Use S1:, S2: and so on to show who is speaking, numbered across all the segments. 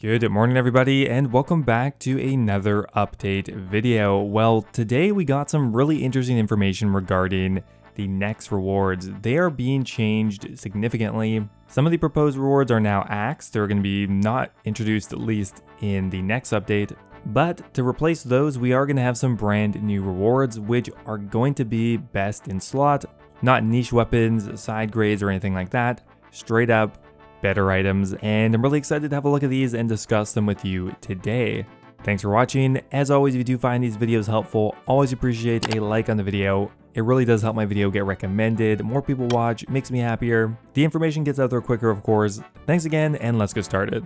S1: Good morning everybody and welcome back to another update video. Well, today we got some really interesting information regarding the Nex rewards. They are being changed significantly. Some of the proposed rewards are now axed. They're going to be not introduced, at least in the next update. But to replace those, we are going to have some brand new rewards, which are going to be best in slot, not niche weapons, side grades, or anything like that. Straight up better items, and I'm really excited to have a look at these and discuss them with you today. Thanks for watching. As always, if you do find these videos helpful, always appreciate a like on the video. It really does help my video get recommended. More people watch, makes me happier. The information gets out there quicker, of course. Thanks again, and let's get started.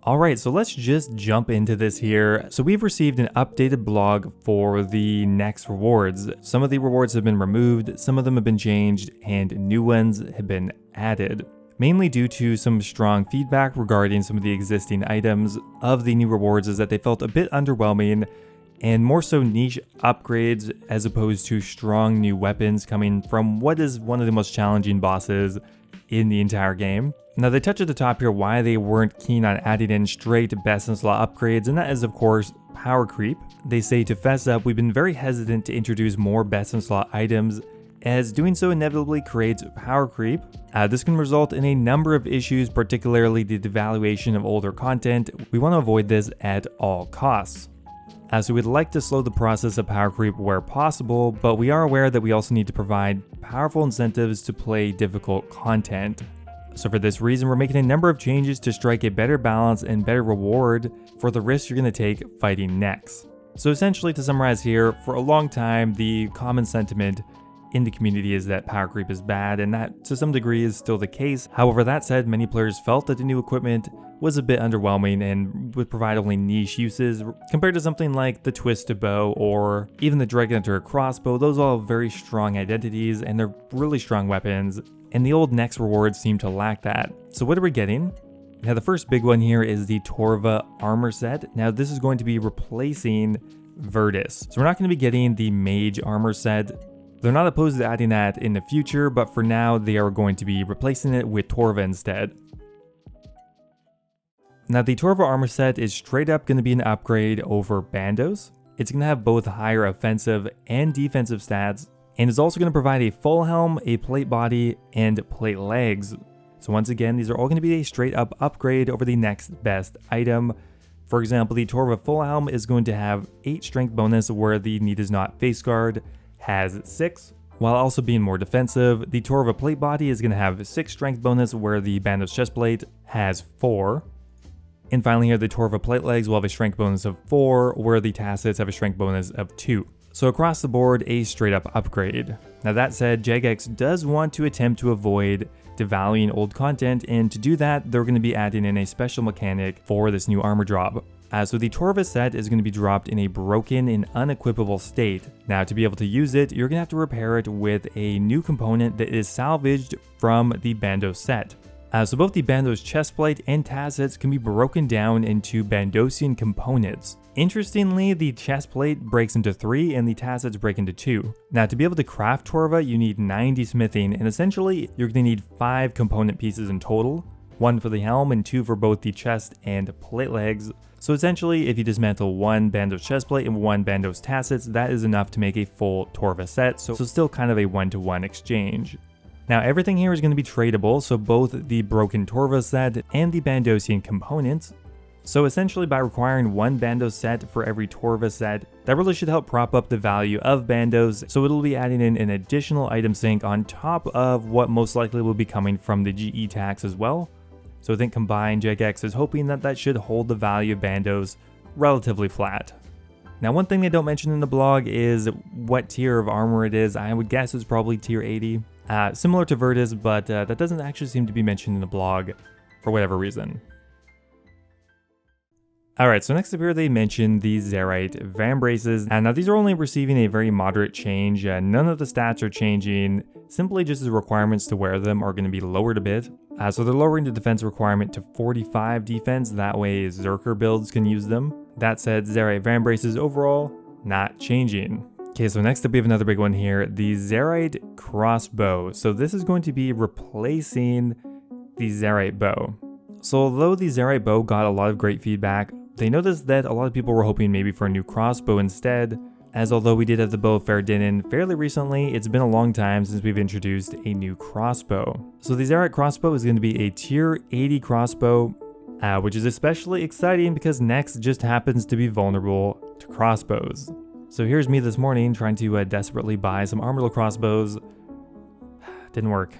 S1: Alright, so let's just jump into this here. So we've received an updated blog for the Nex rewards. Some of the rewards have been removed, some of them have been changed, and new ones have been added. Mainly due to some strong feedback regarding some of the existing items of the new rewards is that they felt a bit underwhelming and more so niche upgrades as opposed to strong new weapons coming from what is one of the most challenging bosses in the entire game. Now they touch at the top here why they weren't keen on adding in straight best in slot upgrades, and that is of course power creep. They say, to fess up, we've been very hesitant to introduce more best in slot items, as doing so inevitably creates power creep. This can result in a number of issues, particularly the devaluation of older content. We want to avoid this at all costs. So we'd like to slow the process of power creep where possible, but we are aware that we also need to provide powerful incentives to play difficult content. So for this reason, we're making a number of changes to strike a better balance and better reward for the risks you're going to take fighting Nex. So essentially, to summarize here, for a long time, the common sentiment in the community is that power creep is bad, and that to some degree is still the case. However, that said, many players felt that the new equipment was a bit underwhelming and would provide only niche uses compared to something like the Twisted Bow or even the Dragon Hunter crossbow. Those all have very strong identities and they're really strong weapons, and the old Nex rewards seem to lack that. So what are we getting? Now the first big one here is the Torva armor set. Now this is going to be replacing Virtus. So we're not going to be getting the mage armor set. They're not opposed to adding that in the future, but for now they are going to be replacing it with Torva instead. Now the Torva armor set is straight up going to be an upgrade over Bandos. It's going to have both higher offensive and defensive stats, and is also going to provide a full helm, a plate body, and plate legs. So once again, these are all going to be a straight up upgrade over the next best item. For example, the Torva full helm is going to have 8 strength bonus where the need is not face guard has 6, while also being more defensive. The Torva plate body is going to have 6 strength bonus where the Bandos chestplate has 4. And finally here, the Torva plate legs will have a strength bonus of 4, where the tassets have a strength bonus of 2. So across the board, a straight up upgrade. Now that said, Jagex does want to attempt to avoid devaluing old content, and to do that, they're going to be adding in a special mechanic for this new armor drop. So the Torva set is going to be dropped in a broken and unequipable state. Now to be able to use it, you're going to have to repair it with a new component that is salvaged from the Bandos set. So both the Bandos chestplate and tassets can be broken down into Bandosian components. Interestingly, the chestplate breaks into 3 and the tassets break into 2. Now to be able to craft Torva, you need 90 smithing, and essentially you're going to need 5 component pieces in total. 1 for the helm and 2 for both the chest and plate legs. So essentially, if you dismantle 1 Bandos chestplate and 1 Bandos tassets, that is enough to make a full Torva set, so still kind of a 1-to-1 exchange. Now everything here is going to be tradable, so both the broken Torva set and the Bandosian components. So essentially, by requiring 1 Bandos set for every Torva set, that really should help prop up the value of Bandos, so it'll be adding in an additional item sync on top of what most likely will be coming from the GE tax as well. So I think combined, Jagex is hoping that that should hold the value of Bandos relatively flat. Now one thing they don't mention in the blog is what tier of armor it is. I would guess it's probably tier 80. Similar to Virtus, but that doesn't actually seem to be mentioned in the blog for whatever reason. Alright, so next up here they mentioned the Zeroitevam Braces, and now these are only receiving a very moderate change. None of the stats are changing, simply just the requirements to wear them are going to be lowered a bit. So they're lowering the defense requirement to 45 defense, that way Zerker builds can use them. That said, Zeroitevam Braces overall, not changing. Okay, so next up we have another big one here, the Zerite crossbow. So this is going to be replacing the Zerite bow. So although the Zerite bow got a lot of great feedback, they noticed that a lot of people were hoping maybe for a new crossbow instead, as although we did have the bow of Faerdinin fairly recently, it's been a long time since we've introduced a new crossbow. So the Zerite crossbow is going to be a tier 80 crossbow, which is especially exciting because Nex just happens to be vulnerable to crossbows. So here's me this morning trying to desperately buy some armored crossbows. Didn't work.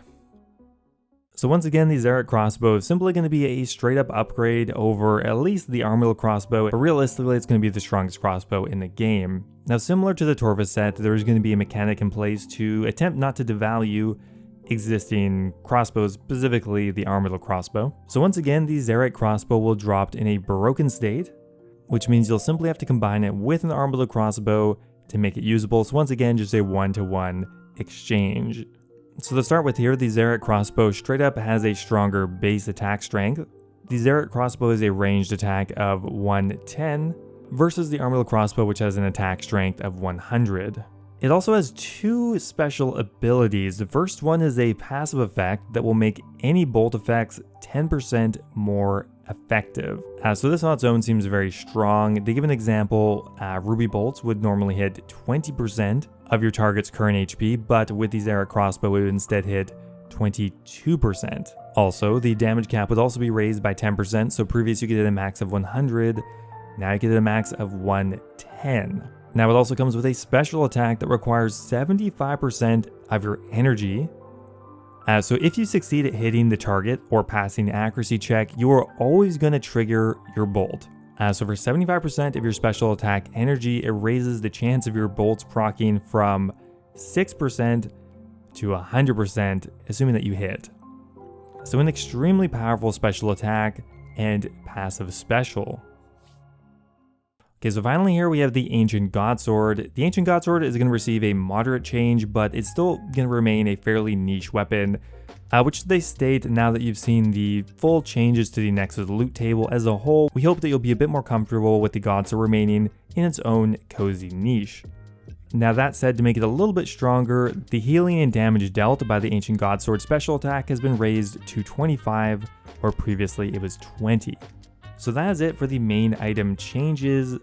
S1: So once again, the Zerite crossbow is simply going to be a straight up upgrade over at least the armored crossbow, but realistically it's going to be the strongest crossbow in the game. Now similar to the Torva set, there is going to be a mechanic in place to attempt not to devalue existing crossbows, specifically the armored crossbow. So once again, the Zerite crossbow will drop in a broken state, which means you'll simply have to combine it with an armored crossbow to make it usable. So once again, just a 1-to-1 exchange. So to start with here, the Zerite crossbow straight up has a stronger base attack strength. The Zerite crossbow is a ranged attack of 110 versus the armored crossbow, which has an attack strength of 100. It also has two special abilities. The first one is a passive effect that will make any bolt effects 10% more effective. So this on its own seems very strong. They give an example, ruby bolts would normally hit 20% of your target's current HP, but with the Zerite crossbow it would instead hit 22%. Also, the damage cap would also be raised by 10%, so previously you could hit a max of 100, now you can hit a max of 110. Now it also comes with a special attack that requires 75% of your energy. So if you succeed at hitting the target or passing an accuracy check, you are always going to trigger your bolt. So for 75% of your special attack energy, it raises the chance of your bolts proccing from 6% to 100%, assuming that you hit. So an extremely powerful special attack and passive special. Okay, so finally here we have the Ancient Godsword. The Ancient Godsword is going to receive a moderate change, but it's still going to remain a fairly niche weapon, which they state now that you've seen the full changes to the Nexus loot table as a whole, we hope that you'll be a bit more comfortable with the Godsword remaining in its own cozy niche. Now that said, to make it a little bit stronger, the healing and damage dealt by the Ancient Godsword special attack has been raised to 25, where previously it was 20. So that is it for the main item changes.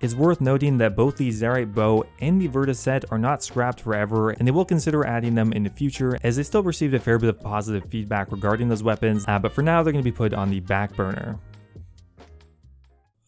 S1: It's worth noting that both the Zerite bow and the Virtus set are not scrapped forever, and they will consider adding them in the future as they still received a fair bit of positive feedback regarding those weapons, but for now they're going to be put on the back burner.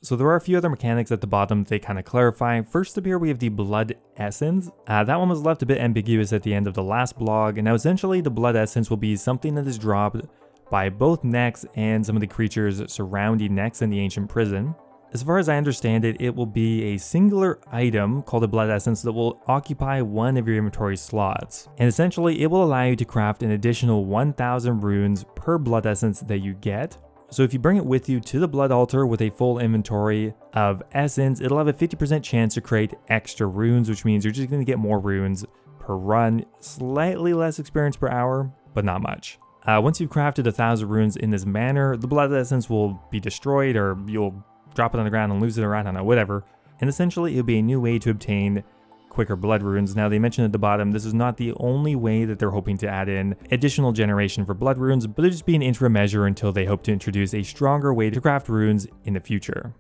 S1: So there are a few other mechanics at the bottom they kind of clarify. First up here we have the Blood Essence. That one was left a bit ambiguous at the end of the last blog, and now essentially the Blood Essence will be something that is dropped by both Nex and some of the creatures surrounding Nex in the Ancient Prison. As far as I understand it, it will be a singular item called a Blood Essence that will occupy one of your inventory slots. And essentially, it will allow you to craft an additional 1,000 runes per Blood Essence that you get. So if you bring it with you to the Blood Altar with a full inventory of Essence, it'll have a 50% chance to create extra runes, which means you're just going to get more runes per run. Slightly less experience per hour, but not much. Once you've crafted 1,000 runes in this manner, the Blood Essence will be destroyed, or you'll drop it on the ground and lose it, or I don't know, whatever. And essentially, it'll be a new way to obtain quicker blood runes. Now, they mentioned at the bottom, this is not the only way that they're hoping to add in additional generation for blood runes, but it'll just be an interim measure until they hope to introduce a stronger way to craft runes in the future.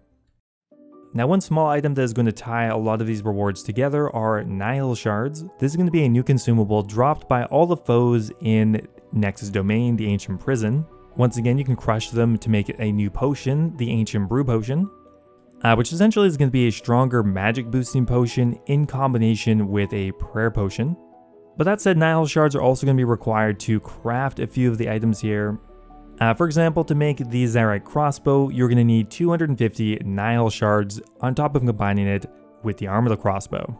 S1: Now, one small item that is going to tie a lot of these rewards together are Nile Shards. This is going to be a new consumable dropped by all the foes in Nex's domain, the Ancient Prison. Once again, you can crush them to make it a new potion, the Ancient Brew Potion, which essentially is going to be a stronger magic boosting potion in combination with a prayer potion. But that said, Nile Shards are also going to be required to craft a few of the items here. For example, to make the Zerite crossbow, you're going to need 250 Nile Shards on top of combining it with the armored crossbow.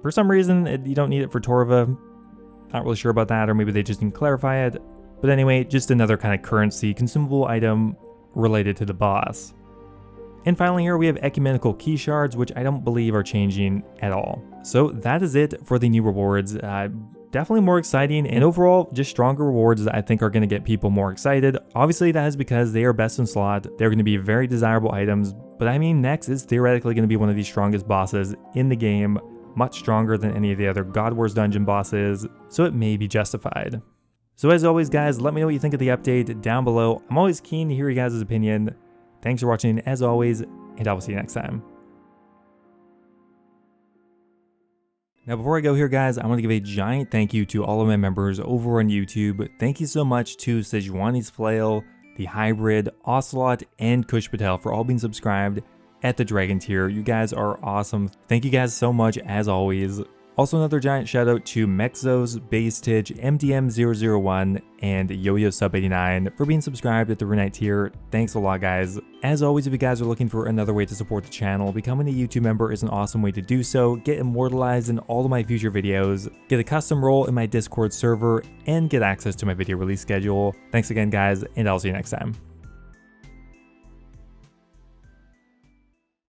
S1: For some reason, you don't need it for Torva. Not really sure about that, or maybe they just didn't clarify it. But anyway, just another kind of currency consumable item related to the boss. And finally here we have ecumenical key shards, which I don't believe are changing at all. So that is it for the new rewards. Definitely more exciting, and overall just stronger rewards that I think are going to get people more excited. Obviously that is because they are best in slot. They're going to be very desirable items, but I mean Nex is theoretically going to be one of the strongest bosses in the game, much stronger than any of the other God Wars dungeon bosses, so it may be justified. So as always guys, let me know what you think of the update down below. I'm always keen to hear you guys' opinion. Thanks for watching as always, and I will see you next time. Now before I go here guys, I want to give a giant thank you to all of my members over on YouTube. Thank you so much to Sejuani's Flail, The Hybrid, Ocelot, and Kush Patel for all being subscribed at the Dragon tier. You guys are awesome. Thank you guys so much as always. Also another giant shout out to Mexos, Bastich, MDM001, and Yo-Yo Sub 89 for being subscribed at the Runite tier. Thanks a lot guys. As always, if you guys are looking for another way to support the channel, becoming a YouTube member is an awesome way to do so. Get immortalized in all of my future videos, get a custom role in my Discord server, and get access to my video release schedule. Thanks again guys, and I'll see you next time.